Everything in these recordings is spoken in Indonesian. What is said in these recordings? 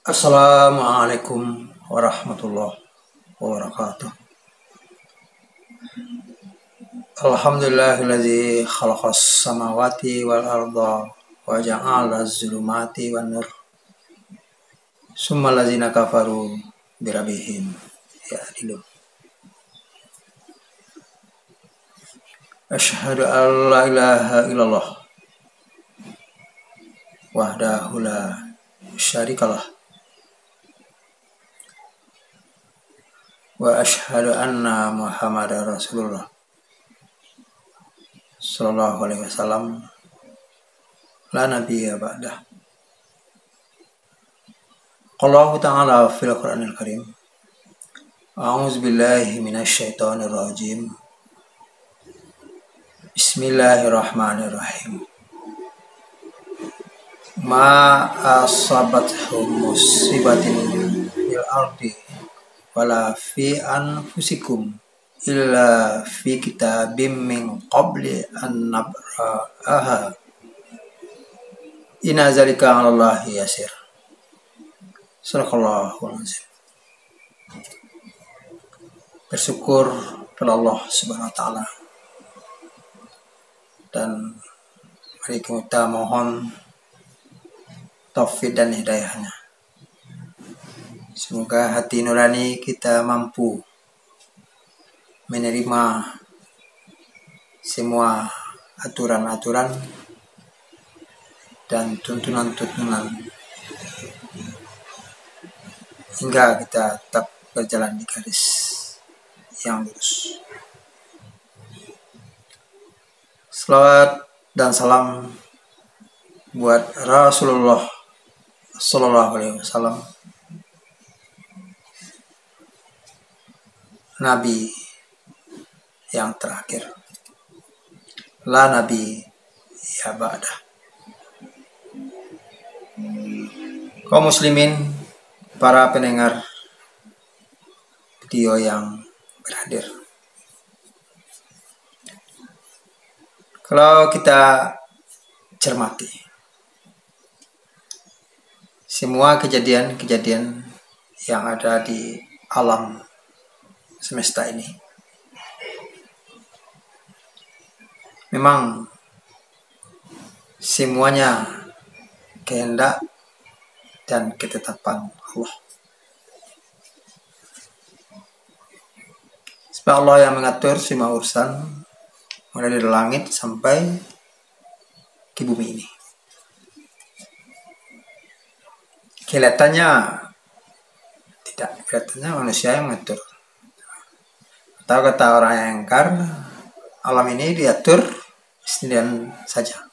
Assalamualaikum warahmatullahi wabarakatuh. Alhamdulillahilladzi khalaqas samawati wal arda wa ja'ala az-zulumati wan nur. Summal ladzina kafaru birabbihim ya'dilun. Asyhadu an la ilaha illallah wahdahu la syarikalah wa asyhadu anna Muhammadar Rasulullah sallallahu alaihi wasallam la nabiyya ba'dah. Allahu ta'ala fil Qur'anil Karim. A'udzu billahi minasy syaithanir rajim. Bismillahirrahmanirrahim. Ma asabathum musibatin fil ardi wala fi anfusikum illa fi kitabim min qabli an nabra'aha inna zalika 'ala Allahi yasir. Sadaqallahul azim. Bersyukur kepada Allah Subhanahu wa taala, dan mari kita mohon taufik dan hidayahnya. Semoga hati nurani kita mampu menerima semua aturan-aturan dan tuntunan-tuntunan hingga kita tetap berjalan di garis yang lurus. Salawat dan salam buat Rasulullah Sallallahu Alaihi Wasallam, Nabi yang terakhir, la nabi ya ba'dah. Kaum muslimin, para pendengar video yang berhadir, kalau kita cermati semua kejadian-kejadian yang ada di alam semesta ini, memang semuanya kehendak dan ketetapan Allah. Sebab Allah yang mengatur semua urusan mulai dari langit sampai ke bumi ini. Kelihatannya tidak, kelihatannya manusia yang mengatur. Atau kata orang yang ingkar, alam ini diatur sendirian saja,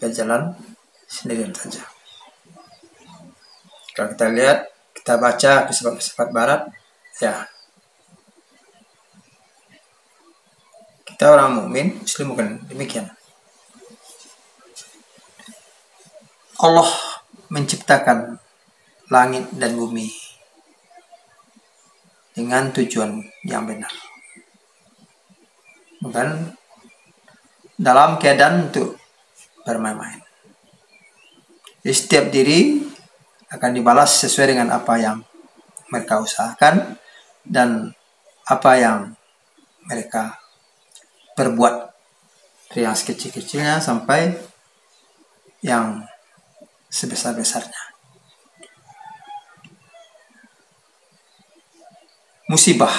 berjalan sendirian saja. Kalau kita lihat, kita baca filsafat barat, ya, kita orang mukmin muslim bukan demikian. Allah menciptakan langit dan bumi dengan tujuan yang benar, bukan dalam keadaan untuk bermain-main. Jadi setiap diri akan dibalas sesuai dengan apa yang mereka usahakan dan apa yang mereka berbuat, dari yang sekecil-kecilnya sampai yang sebesar-besarnya. Musibah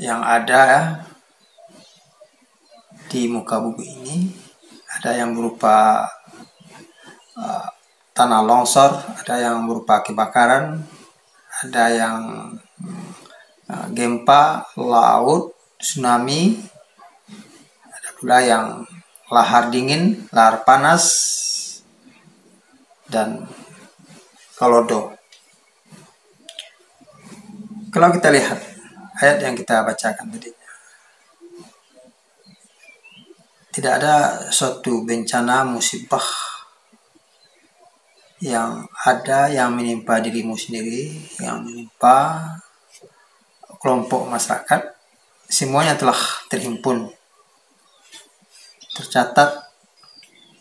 yang ada di muka bumi ini, ada yang berupa tanah longsor, ada yang berupa kebakaran, ada yang gempa laut, tsunami, ada pula yang lahar dingin, lahar panas, dan kalodo. Kalau kita lihat ayat yang kita bacakan tadi, tidak ada suatu bencana musibah yang ada yang menimpa dirimu sendiri, yang menimpa kelompok masyarakat. Semuanya telah terhimpun, tercatat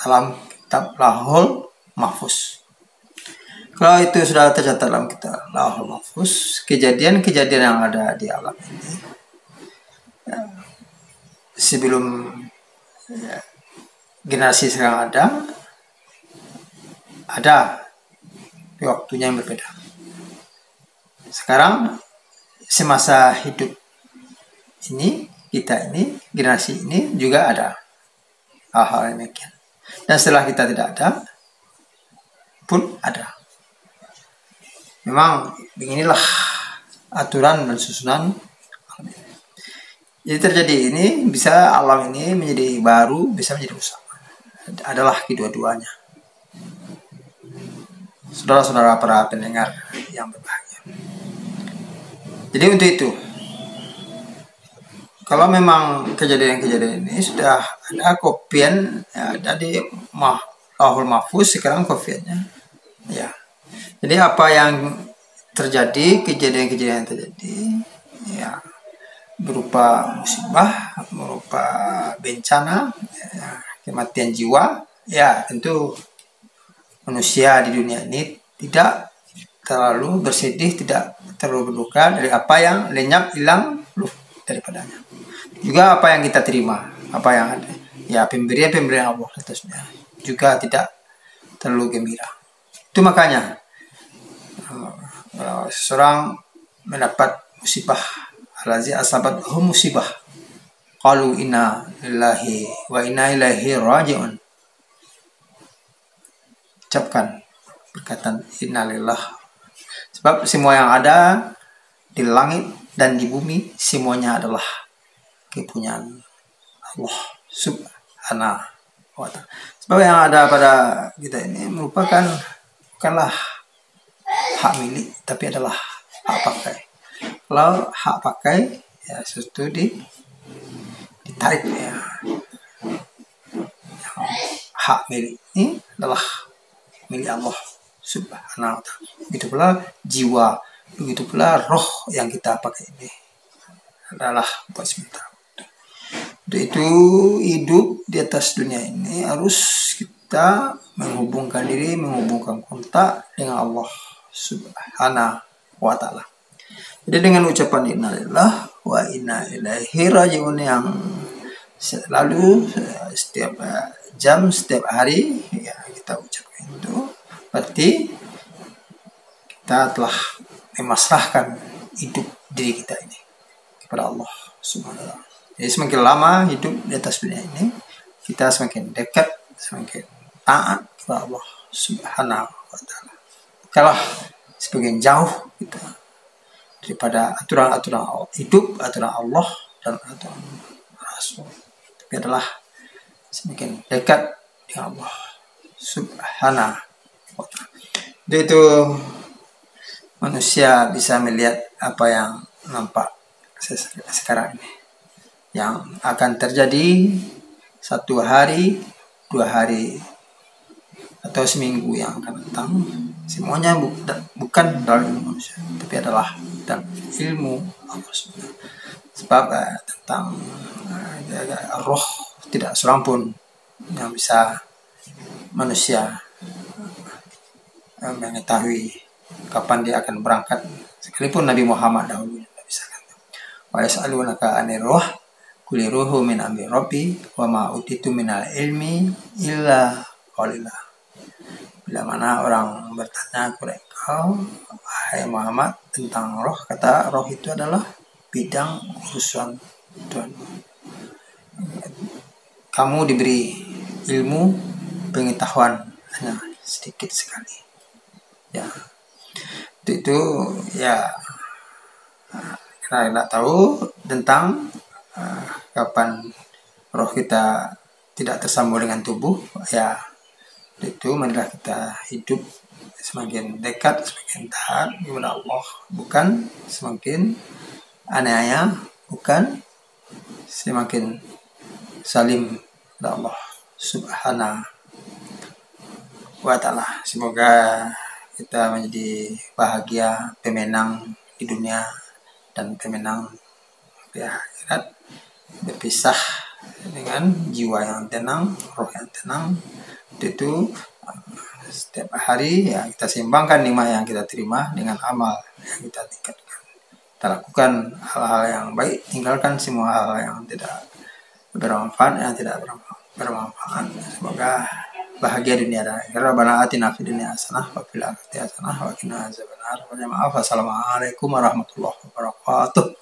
dalam kitab Lahul mahfuz. Kalau itu sudah tercatat dalam kita lauhul mahfuz, kejadian-kejadian yang ada di alam ini sebelum generasi sekarang ada waktunya yang berbeda. Sekarang semasa hidup ini, kita ini, generasi ini juga ada hal-hal yang demikian. Dan setelah kita tidak ada pun ada. Memang beginilah aturan dan susunan. Jadi terjadi ini, bisa alam ini menjadi baru, bisa menjadi rusak. Adalah kedua-duanya. Saudara-saudara para pendengar yang berbahagia. Jadi untuk itu, kalau memang kejadian-kejadian ini sudah ada kopian, ya, ada di lauhul mahfuz, sekarang kopiannya, ya. Jadi apa yang terjadi, kejadian-kejadian yang terjadi, ya, berupa musibah, berupa bencana, ya, kematian jiwa, ya tentu manusia di dunia ini tidak terlalu bersedih, tidak terlalu berduka dari apa yang lenyap, hilang daripadanya. Juga apa yang kita terima, apa yang ada, ya pemberian Allah atasnya juga tidak terlalu gembira. Itu makanya seseorang mendapat musibah, alazi asabat musibah, qalu inna lillahi wa inna ilaihi raji'un. Ucapkan perkataan innalillah. Sebab semua yang ada di langit dan di bumi semuanya adalah kepunyaan Allah Subhanahu wa ta'ala. Sebab yang ada pada kita ini merupakan bukanlah hak milik, tapi adalah hak pakai. Kalau hak pakai, ya sesuatu ditarik, ya. Hak milik ini adalah milik Allah Subhanahu wa ta'ala. Begitu pula jiwa, begitu pula roh yang kita pakai ini adalah buat sementara. Untuk itu hidup di atas dunia ini harus kita menghubungkan diri, menghubungkan kontak dengan Allah Subhanahu wa ta'ala. Jadi dengan ucapan innalillah wa inna ilaihi raji'un yang selalu setiap jam, setiap hari, ya kita ucapkan itu, berarti kita telah memasrahkan hidup diri kita ini kepada Allah Subhanahu wa ta'ala. Jadi semakin lama hidup di atas dunia ini, kita semakin dekat, semakin taat kepada Allah Subhanahu wa ta'ala. Kalah sebagian jauh kita daripada aturan-aturan hidup, aturan Allah dan aturan Rasul. Tapi adalah semakin dekat dengan Allah Subhanahu wa ta'ala. Jadi itu manusia bisa melihat apa yang nampak sekarang ini, yang akan terjadi 1 hari, 2 hari, atau seminggu yang akan datang. Semuanya bukan dalam ilmu manusia, tapi adalah dalam ilmu Allah. Sebab tentang roh tidak seorang pun yang bisa manusia mengetahui kapan dia akan berangkat, sekalipun Nabi Muhammad dahulu tidak bisa. Wa yas'alunaka 'anir ruh qul ruhu min amri rabbi wa ma utitu minal ilmi illa qalila. Bila mana orang bertanya kepada engkau, wahai Muhammad, tentang roh, kata roh itu adalah bidang urusan Tuhan. Kamu diberi ilmu pengetahuan hanya sedikit sekali. Ya, itu ya kita tidak tahu tentang kapan roh kita tidak tersambung dengan tubuh. Ya, itu marilah kita hidup semakin dekat, semakin taat kepada Allah, bukan semakin aniaya, bukan semakin salim kepada Allah Subhanahu wa ta'ala. Semoga kita menjadi bahagia, pemenang di dunia dan pemenang di akhirat, berpisah dengan jiwa yang tenang, roh yang tenang. Itu setiap hari ya kita seimbangkan nikmat yang kita terima dengan amal yang kita tingkatkan. Kita lakukan hal-hal yang baik, tinggalkan semua hal yang tidak bermanfaat, yang tidak bermanfaat. Semoga bahagia dunia dan akhirat. Rabbana atina fid dunya hasanah wa fil akhirati hasanah wa qina azabannar. Maaf. Assalamualaikum warahmatullahi wabarakatuh.